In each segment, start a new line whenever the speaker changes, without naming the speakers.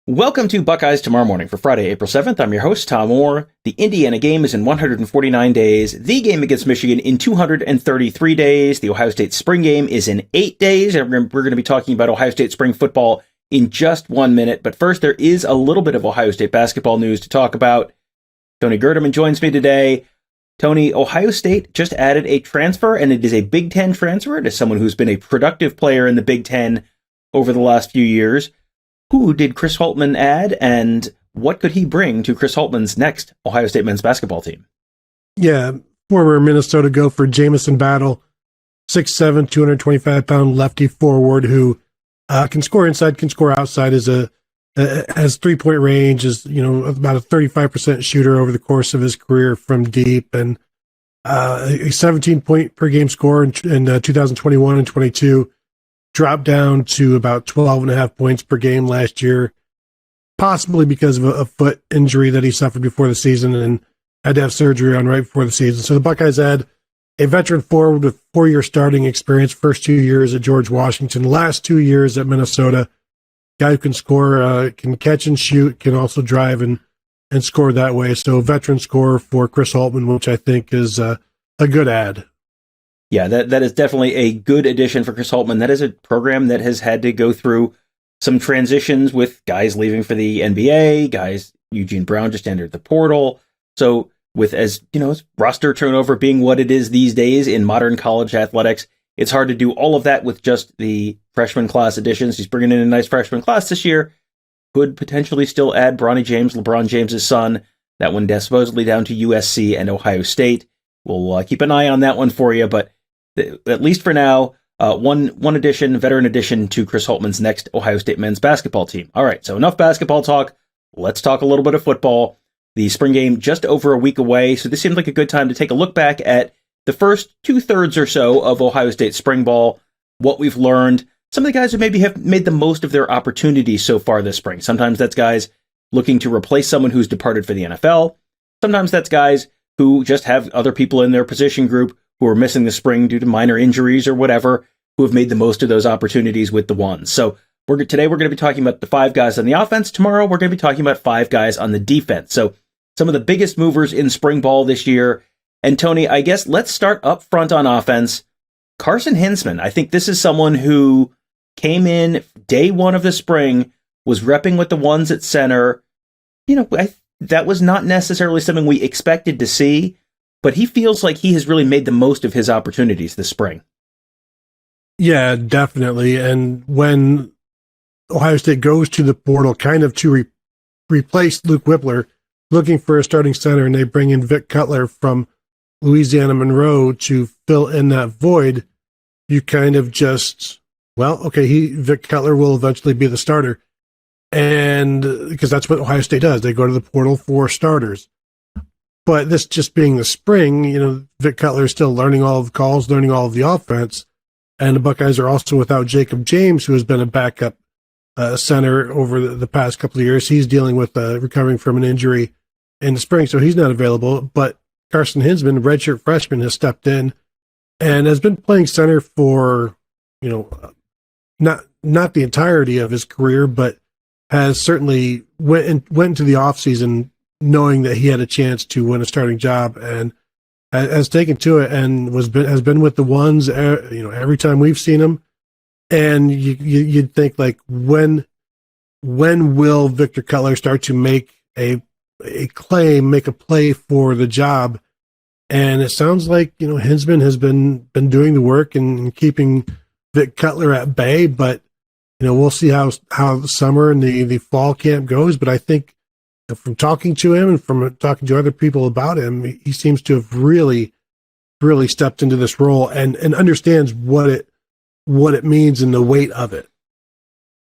Welcome to Buckeyes Tomorrow Morning for Friday, April 7th. I'm your host, Tom Orr. The Indiana game is in 149 days. The game against Michigan in 233 days. The Ohio State spring game is in 8 days. And we're going to be talking about Ohio State spring football in just 1 minute. But first, there is a little bit of Ohio State basketball news to talk about. Tony Gerdeman joins me today. Tony, Ohio State just added a transfer, and it is a Big Ten transfer. It is someone who's been a productive player in the Big Ten over the last few years. Who did Chris Holtmann add, and what could he bring to Chris Holtmann's next Ohio State men's basketball team?
Yeah, former Minnesota Gopher Jamison Battle, 6'7", 225-pound lefty forward who can score inside, can score outside, has three-point range, is about a 35% shooter over the course of his career from deep, and a 17-point-per-game score in 2021 and 22. Dropped down to about 12.5 points per game last year, possibly because of a foot injury that he suffered before the season and had to have surgery on right before the season. So the Buckeyes had a veteran forward with 4-year starting experience, first 2 years at George Washington, last 2 years at Minnesota. Guy who can score, can catch and shoot, can also drive and score that way. So veteran scorer for Chris Holtmann, which I think is a good add.
Yeah, that is definitely a good addition for Chris Holtmann. That is a program that has had to go through some transitions with guys leaving for the NBA, guys, Eugene Brown just entered the portal. So with, as you know, roster turnover being what it is these days in modern college athletics, it's hard to do all of that with just the freshman class additions. He's bringing in a nice freshman class this year. Could potentially still add Bronny James, LeBron James' son. That one supposedly down to USC and Ohio State. We'll keep an eye on that one for you, but at least for now, one veteran addition to Chris Holtmann's next Ohio State men's basketball team. All right, so enough basketball talk. Let's talk a little bit of football. The spring game just over a week away, so this seems like a good time to take a look back at the first 2/3 or so of Ohio State spring ball, what we've learned, some of the guys who maybe have made the most of their opportunities so far this spring. Sometimes that's guys looking to replace someone who's departed for the NFL. Sometimes that's guys who just have other people in their position group who are missing the spring due to minor injuries or whatever, who have made the most of those opportunities with the ones. So today we're going to be talking about the 5 guys on the offense. Tomorrow we're going to be talking about 5 guys on the defense. So some of the biggest movers in spring ball this year. And Tony, I guess let's start up front on offense. Carson Hinsman, I think this is someone who came in day one of the spring, was repping with the ones at center. That was not necessarily something we expected to see, but he feels like he has really made the most of his opportunities this spring.
Yeah, definitely. And when Ohio State goes to the portal kind of to replace Luke Whippler, looking for a starting center, and they bring in Vic Cutler from Louisiana Monroe to fill in that void, you kind of just, Vic Cutler will eventually be the starter. And because that's what Ohio State does. They go to the portal for starters. But this just being the spring, Vic Cutler is still learning all of the calls, learning all of the offense. And the Buckeyes are also without Jacob James, who has been a backup center over the past couple of years. He's dealing with recovering from an injury in the spring, so he's not available. But Carson Hinsman, redshirt freshman, has stepped in and has been playing center for, not the entirety of his career, but has certainly went into the offseason knowing that he had a chance to win a starting job, and has taken to it and has been with the ones, every time we've seen him. And you'd think, like, when will Victor Cutler start to make a claim, make a play for the job? And it sounds like, Hinsman has been doing the work and keeping Vic Cutler at bay, but we'll see how the summer and the fall camp goes. But I think, from talking to him and from talking to other people about him, he seems to have really, really stepped into this role and understands what it means and the weight of it.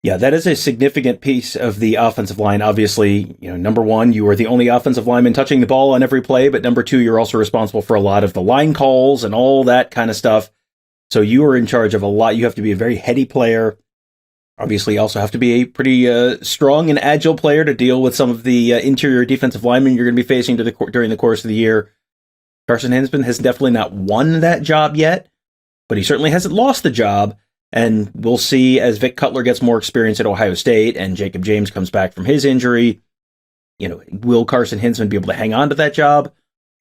Yeah, that is a significant piece of the offensive line. Obviously, number one, you are the only offensive lineman touching the ball on every play, but number two, you're also responsible for a lot of the line calls and all that kind of stuff. So you are in charge of a lot. You have to be a very heady player. Obviously, you also have to be a pretty strong and agile player to deal with some of the interior defensive linemen you're going to be facing during the course of the year. Carson Hinsman has definitely not won that job yet, but he certainly hasn't lost the job. And we'll see as Vic Cutler gets more experience at Ohio State and Jacob James comes back from his injury. Will Carson Hinzman be able to hang on to that job?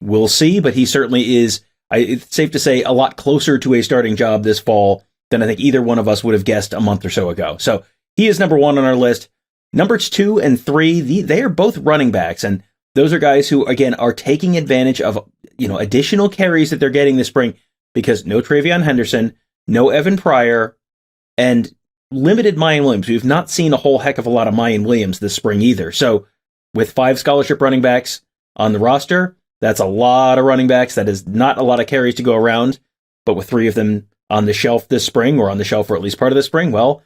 We'll see, but he certainly is, it's safe to say, a lot closer to a starting job this fall than I think either one of us would have guessed a month or so ago. So he is number 1 on our list. Numbers 2 and 3, they are both running backs, and those are guys who, again, are taking advantage of additional carries that they're getting this spring because no Travion Henderson, no Evan Pryor, and limited Mayan Williams. We've not seen a whole heck of a lot of Mayan Williams this spring either. So with 5 scholarship running backs on the roster, that's a lot of running backs. That is not a lot of carries to go around. But with 3 of them on the shelf this spring, or on the shelf for at least part of the spring, well,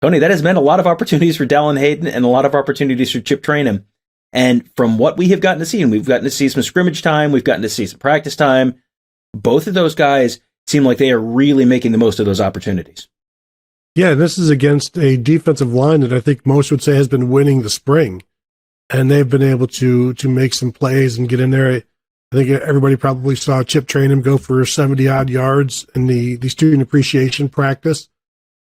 Tony, that has meant a lot of opportunities for Dallin Hayden and a lot of opportunities for Chip Trayanum. And from what we have gotten to see, and we've gotten to see some scrimmage time, we've gotten to see some practice time, both of those guys seem like they are really making the most of those opportunities.
Yeah, this is against a defensive line that I think most would say has been winning the spring. And they've been able to make some plays and get in there. I think everybody probably saw Chip Trayanum go for 70-odd yards in the student appreciation practice.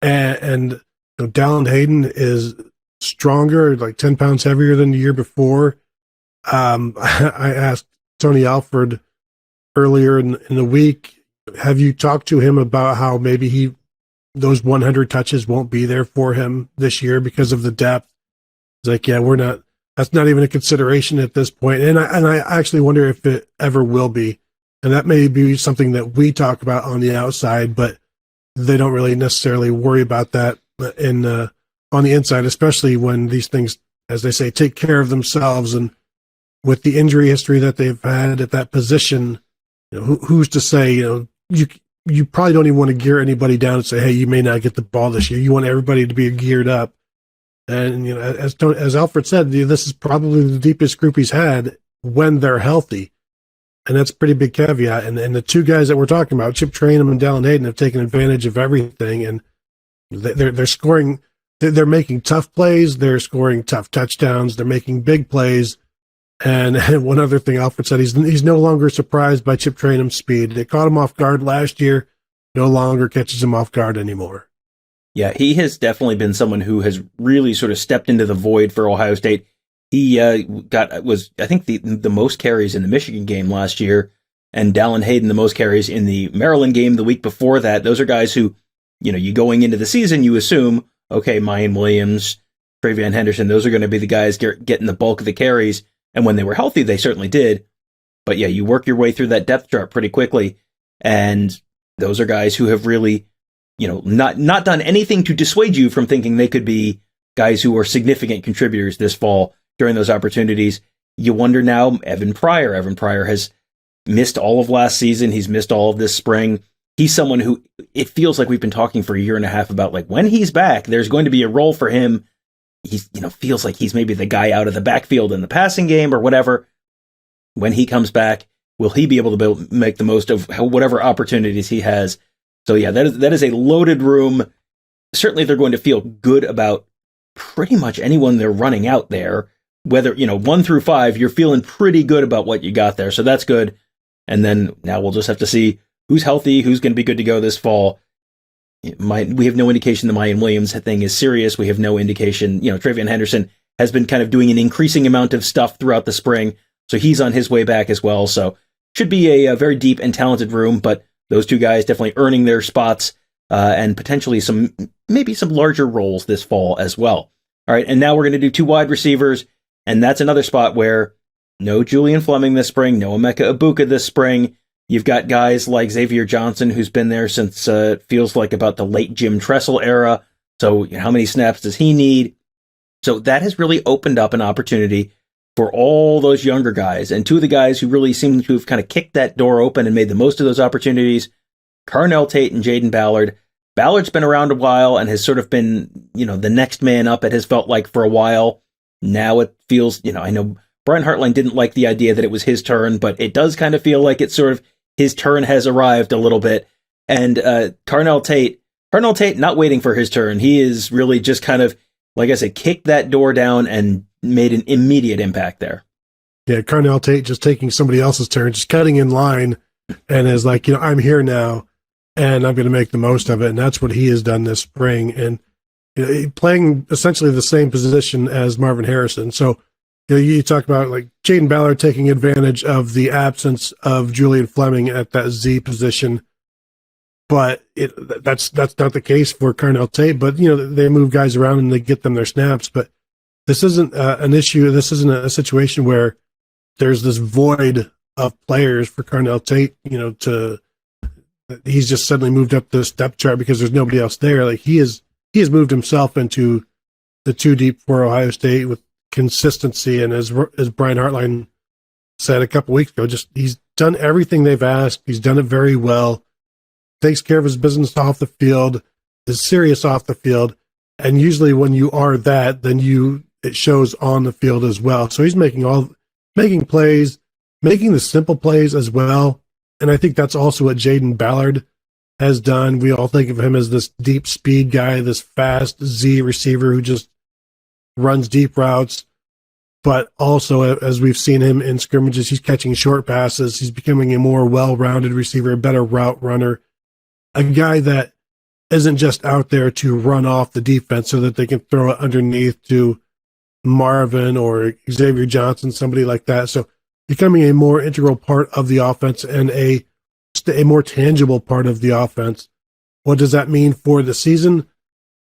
And Dallin Hayden is stronger, like 10 pounds heavier than the year before. I asked Tony Alford earlier in the week, have you talked to him about how maybe those 100 touches won't be there for him this year because of the depth? He's like, yeah, that's not even a consideration at this point. And I actually wonder if it ever will be. And that may be something that we talk about on the outside, but they don't really necessarily worry about that on the inside, especially when these things, as they say, take care of themselves. And with the injury history that they've had at that position, who's to say, you probably don't even want to gear anybody down and say, hey, you may not get the ball this year. You want everybody to be geared up. And, as Alfred said, this is probably the deepest group he's had when they're healthy. And that's a pretty big caveat. And the 2 guys that we're talking about, Chip Trayanum and Dallin Hayden, have taken advantage of everything. And they're scoring, they're making tough plays. They're scoring tough touchdowns. They're making big plays. And one other thing Alfred said, he's no longer surprised by Chip Trayanum's speed. They caught him off guard last year, no longer catches him off guard anymore.
Yeah, he has definitely been someone who has really sort of stepped into the void for Ohio State. He was I think the most carries in the Michigan game last year, and Dallin Hayden the most carries in the Maryland game the week before that. Those are guys who, you going into the season, you assume, okay, Mayan Williams, Travion Henderson, those are going to be the guys getting the bulk of the carries. And when they were healthy, they certainly did. But yeah, you work your way through that depth chart pretty quickly, and those are guys who have really, not done anything to dissuade you from thinking they could be guys who are significant contributors this fall during those opportunities. You wonder now, Evan Pryor. Evan Pryor has missed all of last season. He's missed all of this spring. He's someone who it feels like we've been talking for a year and a half about, like, when he's back, there's going to be a role for him. He's, feels like he's maybe the guy out of the backfield in the passing game or whatever. When he comes back, will he be able to make the most of whatever opportunities he has? So yeah, that is a loaded room. Certainly they're going to feel good about pretty much anyone they're running out there. Whether, 1 through 5, you're feeling pretty good about what you got there. So that's good. And then now we'll just have to see who's healthy, who's going to be good to go this fall. We have no indication the Mayan Williams thing is serious. We have no indication, Travion Henderson has been kind of doing an increasing amount of stuff throughout the spring. So he's on his way back as well. So should be a very deep and talented room, but those 2 guys definitely earning their spots and potentially maybe some larger roles this fall as well. All right, and now we're going to do 2 wide receivers, and that's another spot where no Julian Fleming this spring, no Emeka Ibuka this spring. You've got guys like Xavier Johnson, who's been there since it feels like about the late Jim Tressel era. So how many snaps does he need? So that has really opened up an opportunity for all those younger guys. And 2 of the guys who really seem to have kind of kicked that door open and made the most of those opportunities, Carnell Tate and Jaden Ballard. Ballard's been around a while and has sort of been, the next man up, it has felt like, for a while. Now it feels, I know Brian Hartline didn't like the idea that it was his turn, but it does kind of feel like it's sort of his turn has arrived a little bit. And Carnell Tate not waiting for his turn. He is really just kind of, like I said, kicked that door down and made an immediate impact there.
Yeah, Carnell Tate just taking somebody else's turn, just cutting in line, and is like, I'm here now. and I'm going to make the most of it. And that's what he has done this spring. And playing essentially the same position as Marvin Harrison. So you talk about like Jaden Ballard taking advantage of the absence of Julian Fleming at that Z position, but that's not the case for Carnell Tate. But they move guys around and they get them their snaps. But this isn't an issue. This isn't a situation where there's this void of players for Carnell Tate. He's just suddenly moved up the depth chart because there's nobody else there. Like he has moved himself into the 2 deep for Ohio State with consistency. And as Brian Hartline said a couple weeks ago, he's done everything they've asked. He's done it very well. Takes care of his business off the field, is serious off the field. And usually when you are that, then it shows on the field as well. So he's making plays, making the simple plays as well. And I think that's also what Jaden Ballard has done. We all think of him as this deep speed guy, this fast Z receiver who just runs deep routes. But also, as we've seen him in scrimmages, he's catching short passes. He's becoming a more well-rounded receiver, a better route runner, a guy that isn't just out there to run off the defense so that they can throw it underneath to Marvin or Xavier Johnson, somebody like that. So becoming a more integral part of the offense and a more tangible part of the offense. What does that mean for the season?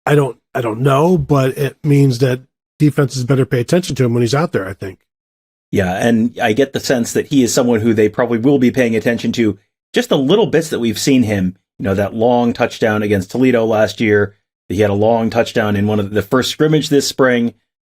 I don't know, but it means that defenses better pay attention to him when he's out there, I think.
Yeah, and I get the sense that he is someone who they probably will be paying attention to. Just the little bits that we've seen him, that long touchdown against Toledo last year. He had a long touchdown in one of the first scrimmage this spring.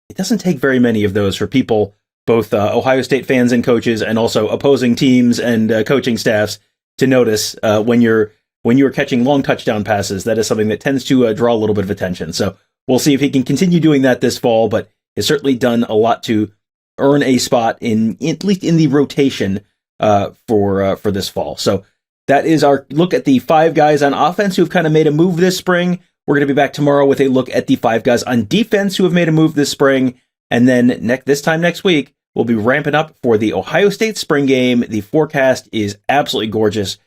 It doesn't take very many of those for people, both Ohio State fans and coaches, and also opposing teams and coaching staffs, to notice when you're catching long touchdown passes. That is something that tends to draw a little bit of attention. So we'll see if he can continue doing that this fall, but has certainly done a lot to earn a spot at least in the rotation for this fall. So that is our look at the 5 guys on offense who've kind of made a move this spring. We're going to be back tomorrow with a look at the 5 guys on defense who have made a move this spring. And then this time next week, we'll be ramping up for the Ohio State spring game. The forecast is absolutely gorgeous.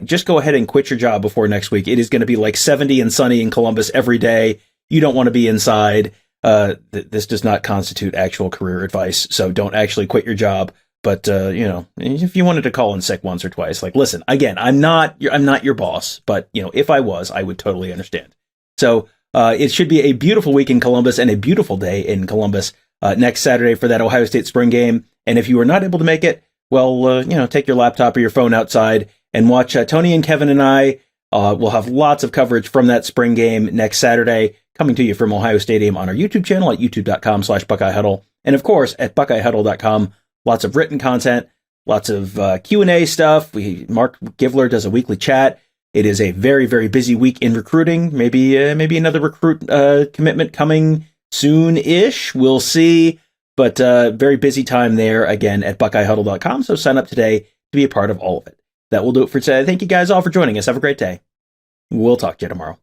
Just go ahead and quit your job before next week. It is going to be like 70 and sunny in Columbus every day. You don't want to be inside. This does not constitute actual career advice, so don't actually quit your job. But if you wanted to call in sick once or twice, like, listen, again, I'm not your boss, but if I was, I would totally understand. So it should be a beautiful week in Columbus and a beautiful day in Columbus next Saturday for that Ohio State spring game. And if you are not able to make it, well, take your laptop or your phone outside and watch Tony and Kevin and I. We'll have lots of coverage from that spring game next Saturday, coming to you from Ohio Stadium on our YouTube channel at youtube.com/BuckeyeHuddle. And of course, at BuckeyeHuddle.com, lots of written content, lots of Q&A stuff. Mark Givler does a weekly chat. It is a very, very busy week in recruiting. Maybe another recruit commitment coming soon-ish. We'll see. But very busy time there, again, at BuckeyeHuddle.com. So sign up today to be a part of all of it. That will do it for today. Thank you guys all for joining us. Have a great day. We'll talk to you tomorrow.